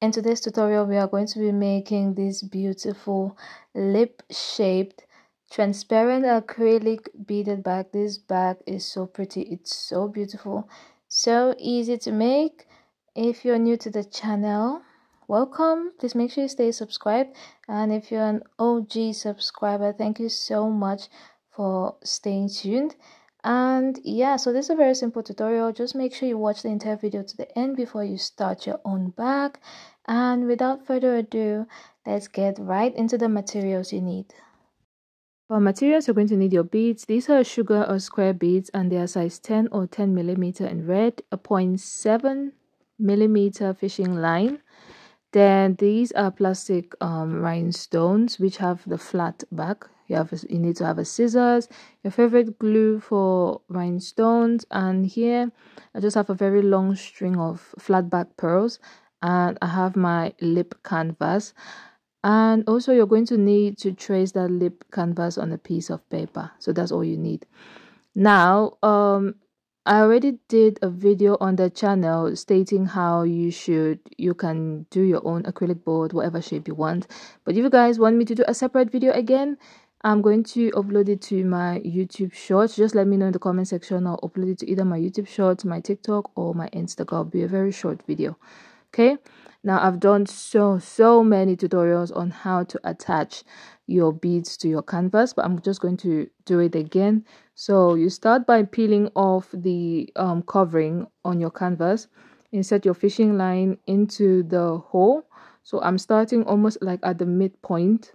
In today's tutorial, we are going to be making this beautiful lip-shaped transparent acrylic beaded bag. This bag is so pretty, it's so beautiful, so easy to make. If you're new to the channel, welcome. Please make sure you stay subscribed, and if you're an OG subscriber, thank you so much for staying tuned. And yeah, so this is a very simple tutorial. Just make sure you watch the entire video to the end before you start your own bag. And without further ado, let's get right into the materials you need. For materials, you're going to need your beads. These are sugar or square beads, and they are size 10 or 10 millimeter in red, a 0.7 millimeter fishing line. Then these are plastic rhinestones which have the flat back. You need to have a scissors, your favorite glue for rhinestones, and here I just have a very long string of flat back pearls, and I have my lip canvas. And also you're going to need to trace that lip canvas on a piece of paper. So that's all you need. Now I already did a video on the channel stating how you can do your own acrylic board, whatever shape you want. But if you guys want me to do a separate video again, I'm going to upload it to my YouTube shorts. Just let me know in the comment section. I'll upload it to either my YouTube shorts, my TikTok, or my Instagram. It'll be a very short video. Okay, now I've done so many tutorials on how to attach your beads to your canvas, but I'm just going to do it again. So you start by peeling off the covering on your canvas. Insert your fishing line into the hole. So I'm starting almost like at the midpoint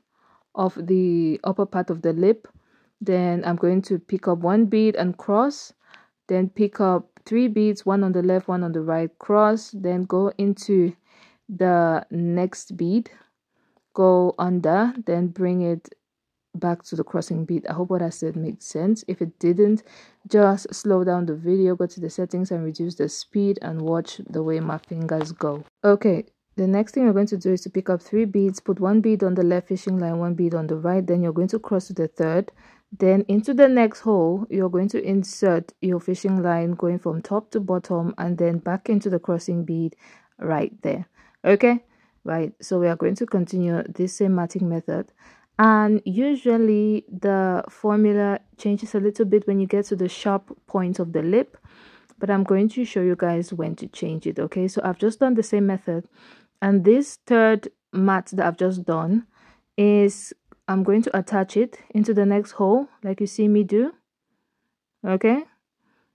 of the upper part of the lip. Then I'm going to pick up one bead and cross, then pick up 3 beads, one on the left, one on the right, cross, then go into the next bead, go under, then bring it back to the crossing bead. I hope what I said makes sense. If it didn't, just slow down the video, go to the settings and reduce the speed, and watch the way my fingers go. Okay, the next thing you're going to do is to pick up 3 beads, put 1 bead on the left fishing line, 1 bead on the right, then you're going to cross to the third. Then into the next hole, you're going to insert your fishing line going from top to bottom, and then back into the crossing bead right there. Okay, right, so we are going to continue this same matting method. And usually the formula changes a little bit when you get to the sharp point of the lip, but I'm going to show you guys when to change it. Okay, so I've just done the same method, and this third mat that I've just done is I'm going to attach it into the next hole like you see me do. Okay,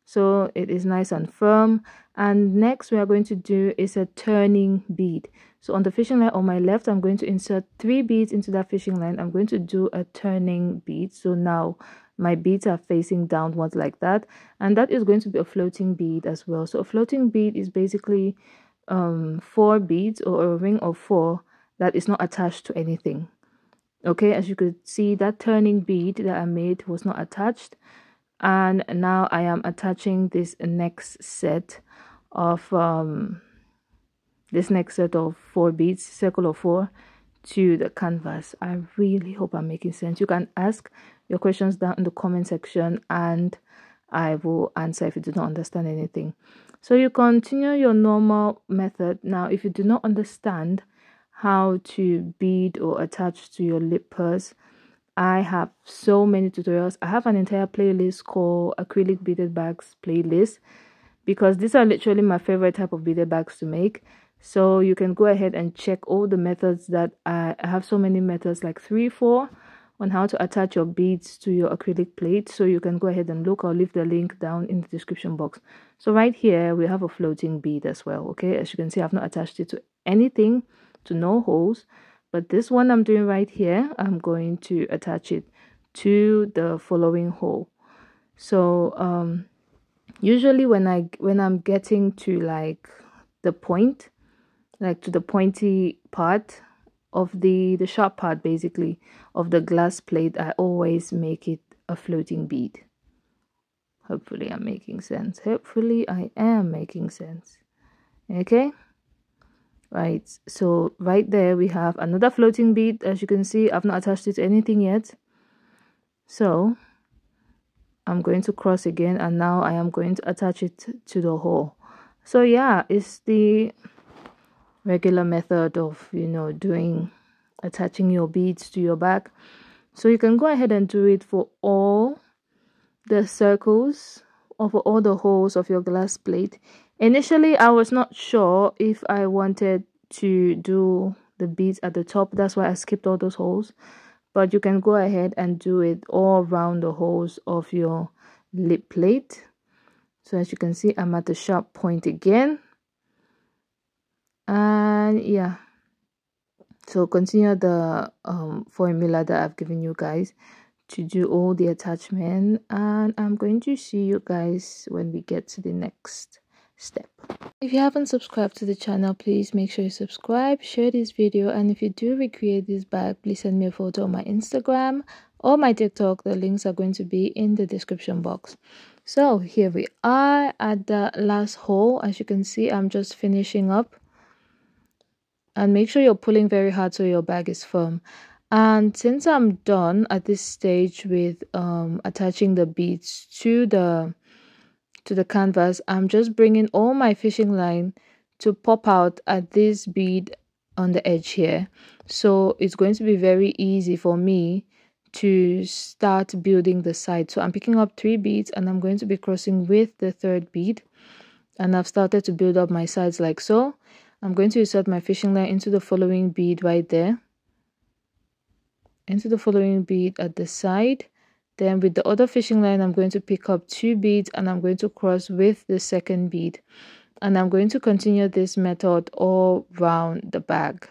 so it is nice and firm. And next we are going to do is a turning bead. So on the fishing line on my left, I'm going to insert 3 beads into that fishing line. I'm going to do a turning bead. So now my beads are facing downwards like that, and that is going to be a floating bead as well. So a floating bead is basically 4 beads, or a ring of 4 that is not attached to anything. Okay, as you could see, that turning bead that I made was not attached, and now I am attaching this next set of 4 beads, circle of 4, to the canvas. I really hope I'm making sense. You can ask your questions down in the comment section and I will answer if you do not understand anything. So you continue your normal method. Now if you do not understand how to bead or attach to your lip purse, I have so many tutorials. I have an entire playlist called Acrylic Beaded Bags playlist, because these are literally my favorite type of beaded bags to make. So you can go ahead and check all the methods that I have. So many methods, like 3-4 on how to attach your beads to your acrylic plate. So you can go ahead and look. I'll leave the link down in the description box. So right here we have a floating bead as well. Okay, as you can see, I've not attached it to anything, to no holes, but this one I'm doing right here, I'm going to attach it to the following hole. So usually when I'm getting to like the point, like to the pointy part of the sharp part basically of the glass plate, I always make it a floating bead. Hopefully I'm making sense. Hopefully I am making sense. Okay, right, so right there we have another floating bead. As you can see, I've not attached it to anything yet, so I'm going to cross again, and now I am going to attach it to the hole. So yeah, it's the regular method of doing attaching your beads to your bag. So you can go ahead and do it for all the circles or for all the holes of your glass plate. Initially I was not sure if I wanted to do the beads at the top, that's why I skipped all those holes, but you can go ahead and do it all around the holes of your lip plate. So as you can see, I'm at the sharp point again, and yeah, so continue the formula that I've given you guys to do all the attachment, and I'm going to see you guys when we get to the next step. If you haven't subscribed to the channel, please make sure you subscribe, share this video, and if you do recreate this bag, please send me a photo on my Instagram or my TikTok. The links are going to be in the description box. So here we are at the last hole. As you can see, I'm just finishing up, and make sure you're pulling very hard so your bag is firm. And since I'm done at this stage with attaching the beads to the canvas, I'm just bringing all my fishing line to pop out at this bead on the edge here. So it's going to be very easy for me to start building the side. So I'm picking up 3 beads and I'm going to be crossing with the 3rd bead, and I've started to build up my sides like so. I'm going to insert my fishing line into the following bead right there, into the following bead at the side. Then with the other fishing line, I'm going to pick up 2 beads and I'm going to cross with the 2nd bead, and I'm going to continue this method all round the bag.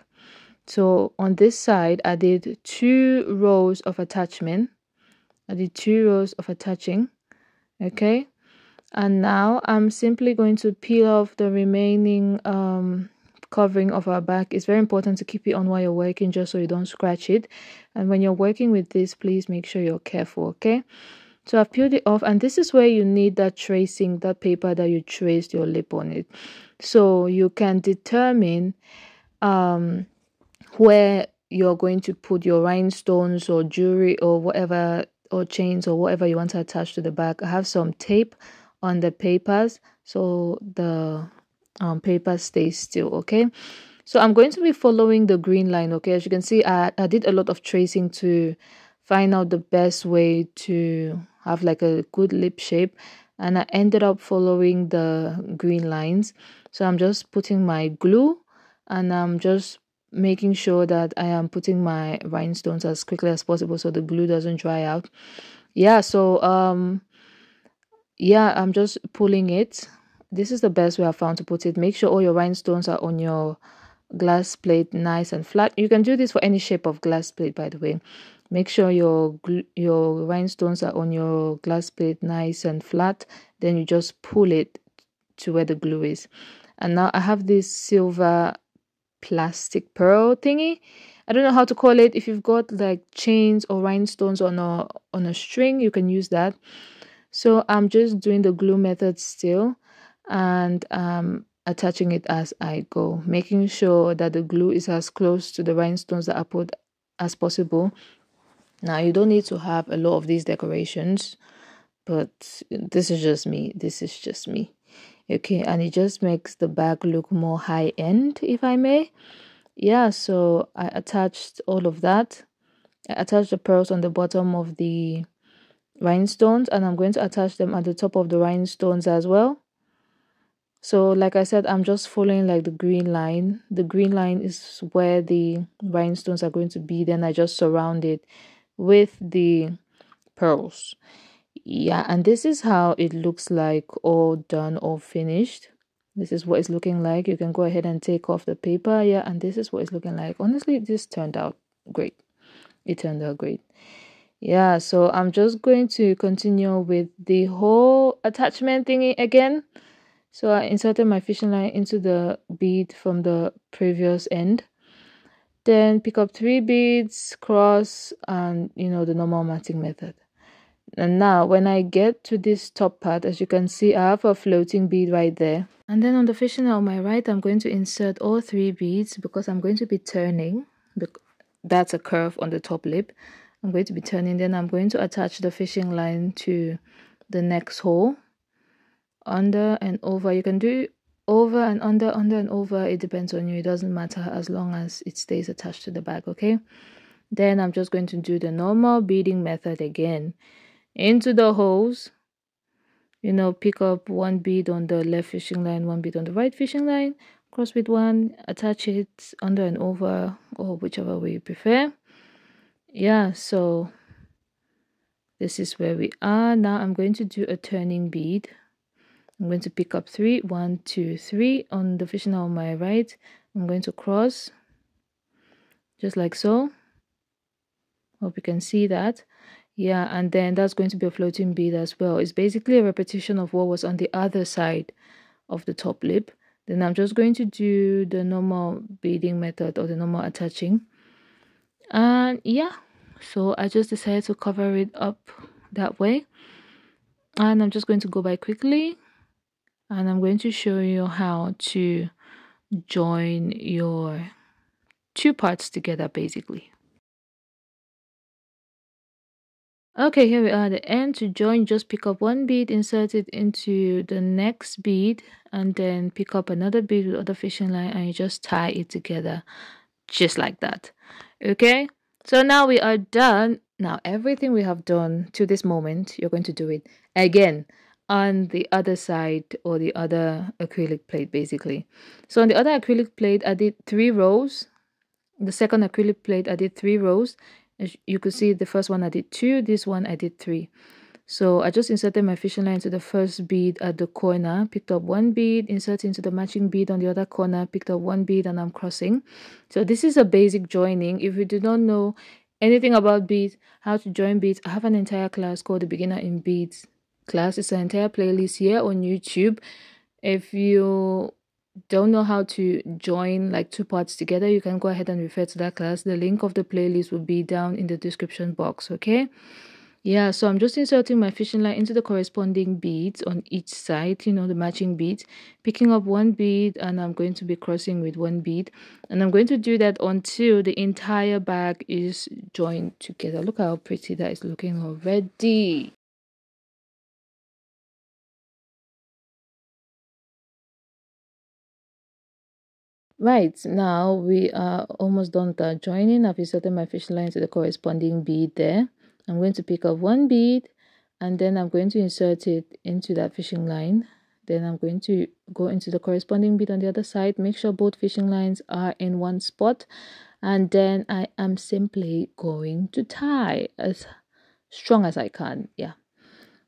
So on this side I did 2 rows of attachment. I did 2 rows of attaching. Okay, and now I'm simply going to peel off the remaining covering of our bag. It's very important to keep it on while you're working, just so you don't scratch it. And when you're working with this, please make sure you're careful. Okay, so I've peeled it off, and this is where you need that tracing, that paper that you traced your lip on it, so you can determine where you're going to put your rhinestones or jewelry or whatever, or chains or whatever you want to attach to the bag. I have some tape on the papers so the paper stays still. Okay, so I'm going to be following the green line. Okay, as you can see, I did a lot of tracing to find out the best way to have like a good lip shape, and I ended up following the green lines. So I'm just putting my glue, and I'm just making sure that I am putting my rhinestones as quickly as possible so the glue doesn't dry out. Yeah, so yeah, I'm just pulling it. This is the best way I found to put it. Make sure all your rhinestones are on your glass plate nice and flat. You can do this for any shape of glass plate, by the way. Make sure your rhinestones are on your glass plate nice and flat. Then you just pull it to where the glue is. And now I have this silver plastic pearl thingy. I don't know how to call it. If you've got like chains or rhinestones on a string, you can use that. So I'm just doing the glue method still, and attaching it as I go, making sure that the glue is as close to the rhinestones that I put as possible. Now you don't need to have a lot of these decorations, but this is just me. Okay, and it just makes the bag look more high-end, if I may. Yeah, so I attached all of that. I attached the pearls on the bottom of the rhinestones, and I'm going to attach them at the top of the rhinestones as well. So like I said, I'm just following like the green line. The green line is where the rhinestones are going to be. Then I just surround it with the pearls. Yeah, and this is how it looks like, all done, all finished. This is what it's looking like. You can go ahead and take off the paper. Yeah, and this is what it's looking like. Honestly, this turned out great. It turned out great. Yeah, so I'm just going to continue with the whole attachment thingy again. So I inserted my fishing line into the bead from the previous end. Then pick up 3 beads, cross, and the normal matting method. And now when I get to this top part, as you can see, I have a floating bead right there. And then on the fishing line on my right, I'm going to insert all 3 beads because I'm going to be turning. That's a curve on the top lip. I'm going to be turning. Then I'm going to attach the fishing line to the next hole, under and over. You can do over and under and over. It depends on you. It doesn't matter as long as it stays attached to the bag. Okay, then I'm just going to do the normal beading method again. Into the holes, you know, pick up one bead on the left fishing line, one bead on the right fishing line, cross with one, attach it under and over, or whichever way you prefer. Yeah, so this is where we are. Now I'm going to do a turning bead. I'm going to pick up 3, 1, 2, 3 on the fishing line on my right. I'm going to cross just like so. Hope you can see that. Yeah, and then that's going to be a floating bead as well. It's basically a repetition of what was on the other side of the top lip. Then I'm just going to do the normal beading method or the normal attaching. And yeah, so I just decided to cover it up that way. And I'm just going to go by quickly. And I'm going to show you how to join your two parts together basically. Okay, here we are at the end. To join, just pick up one bead, insert it into the next bead, and then pick up another bead with other fishing line, and you just tie it together just like that. Okay, so now we are done. Now everything we have done to this moment, you're going to do it again on the other side or the other acrylic plate basically. So on the other acrylic plate, I did 3 rows. The second acrylic plate, I did 3 rows. As you could see, the first one I did 2, this one I did 3. So I just inserted my fishing line into the first bead at the corner, picked up one bead, inserted into the matching bead on the other corner, picked up one bead, and I'm crossing. So this is a basic joining. If you do not know anything about beads, how to join beads, I have an entire class called the Beginner in Beads class. It's an entire playlist here on YouTube. If you don't know how to join like 2 parts together, you can go ahead and refer to that class. The link of the playlist will be down in the description box. Okay, yeah, so I'm just inserting my fishing line into the corresponding beads on each side, you know, the matching beads, picking up one bead, and I'm going to be crossing with one bead, and I'm going to do that until the entire bag is joined together. Look how pretty that is looking already. Right, now we are almost done with our joining. I've inserted my fishing line to the corresponding bead there. I'm going to pick up one bead, and then I'm going to insert it into that fishing line. Then I'm going to go into the corresponding bead on the other side, make sure both fishing lines are in one spot, and then I am simply going to tie as strong as I can. Yeah,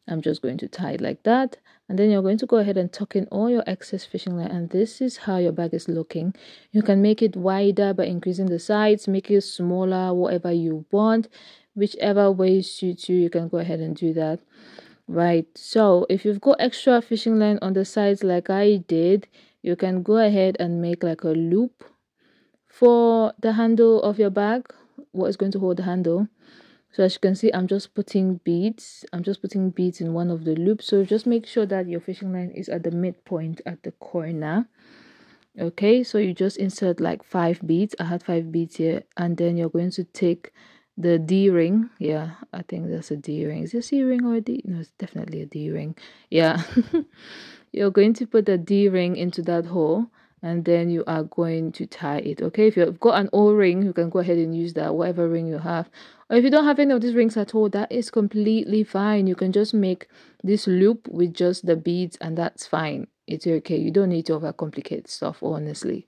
I'm just going to tie it like that, and then you're going to go ahead and tuck in all your excess fishing line, and this is how your bag is looking. You can make it wider by increasing the sides, make it smaller, whatever you want, whichever way suits you, you can go ahead and do that. Right, so if you've got extra fishing line on the sides like I did, you can go ahead and make like a loop for the handle of your bag, what is going to hold the handle. So as you can see, I'm just putting beads. I'm just putting beads in one of the loops. So just make sure that your fishing line is at the midpoint at the corner. Okay, so you just insert like 5 beads. I had 5 beads here, and then you're going to take the D ring. Yeah, I think that's a D ring. Is it a C ring or a D? No, it's definitely a D ring. Yeah. You're going to put the D ring into that hole, and then you are going to tie it. Okay, if you've got an O-ring, you can go ahead and use that, whatever ring you have. Or if you don't have any of these rings at all, that is completely fine. You can just make this loop with just the beads, and that's fine. It's okay. You don't need to overcomplicate stuff, honestly.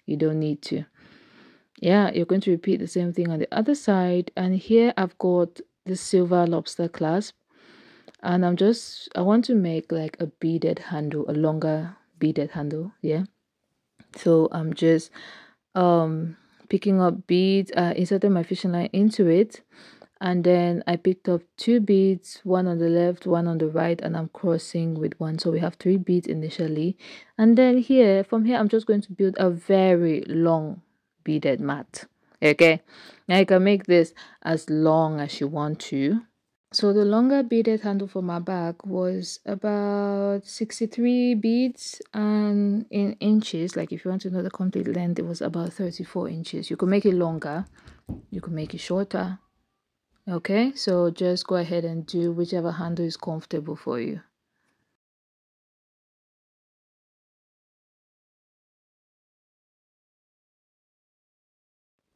You don't need to. Yeah, you're going to repeat the same thing on the other side. And here I've got the silver lobster clasp, and I want to make like a beaded handle, a longer beaded handle. Yeah, so I'm just picking up beads, inserting my fishing line into it, and then I picked up 2 beads, one on the left, one on the right, and I'm crossing with one. So we have 3 beads initially, and then from here I'm just going to build a very long beaded mat. Okay, now you can make this as long as you want to. So the longer beaded handle for my bag was about 63 beads, and in inches, like if you want to know the complete length, it was about 34 inches. You could make it longer, you could make it shorter. Okay, so just go ahead and do whichever handle is comfortable for you.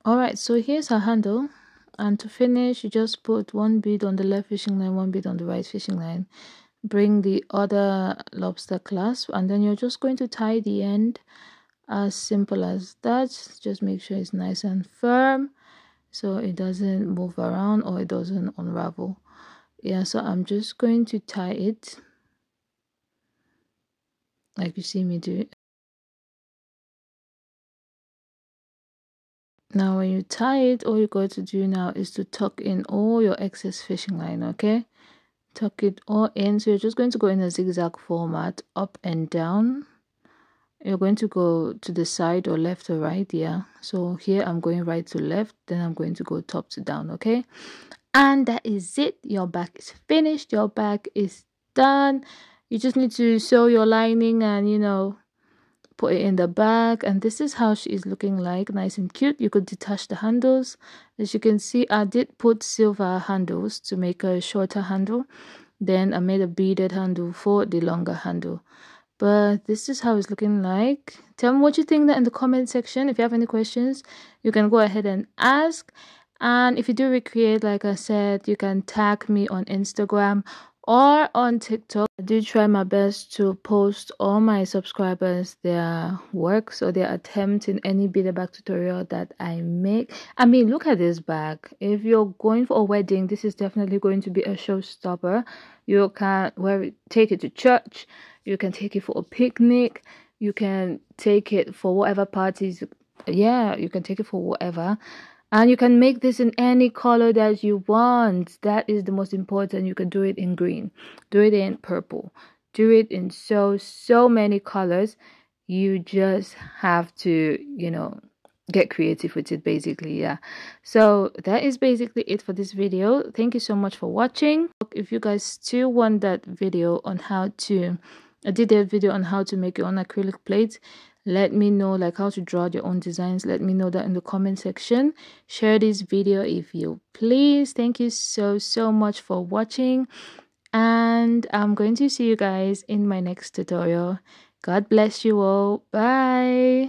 All right, so here's our handle, and to finish you just put one bead on the left fishing line, one bead on the right fishing line, bring the other lobster clasp, and then you're just going to tie the end. As simple as that. Just make sure it's nice and firm so it doesn't move around or it doesn't unravel. Yeah, so I'm just going to tie it like you see me do. Now when you tie it, all you're going to do now is to tuck in all your excess fishing line. Okay, tuck it all in. So you're just going to go in a zigzag format, up and down. You're going to go to the side or left or right. Yeah, so here I'm going right to left, then I'm going to go top to down. Okay, and that is it. Your bag is finished, your bag is done. You just need to sew your lining and put it in the bag, and this is how she is looking like, nice and cute. You could detach the handles. As you can see, I did put silver handles to make a shorter handle, then I made a beaded handle for the longer handle. But this is how it's looking like. Tell me what you think in the comment section. If you have any questions, you can go ahead and ask. And if you do recreate, like I said, you can tag me on Instagram or on TikTok. I do try my best to post all my subscribers their works or their attempt in any beaded bag tutorial that I make. I mean, look at this bag. If you're going for a wedding, this is definitely going to be a showstopper. You can take it to church. You can take it for a picnic. You can take it for whatever parties. Yeah, you can take it for whatever. And you can make this in any color that you want. That is the most important. You can do it in green, do it in purple, do it in so many colors. You just have to, get creative with it, basically. Yeah, so that is basically it for this video. Thank you so much for watching. If you guys still want that video on how to I did a video on how to make your own acrylic plates. Let me know, like how to draw your own designs. Let me know that in the comment section. Share this video if you please. Thank you so much for watching, and I'm going to see you guys in my next tutorial. God bless you all. Bye.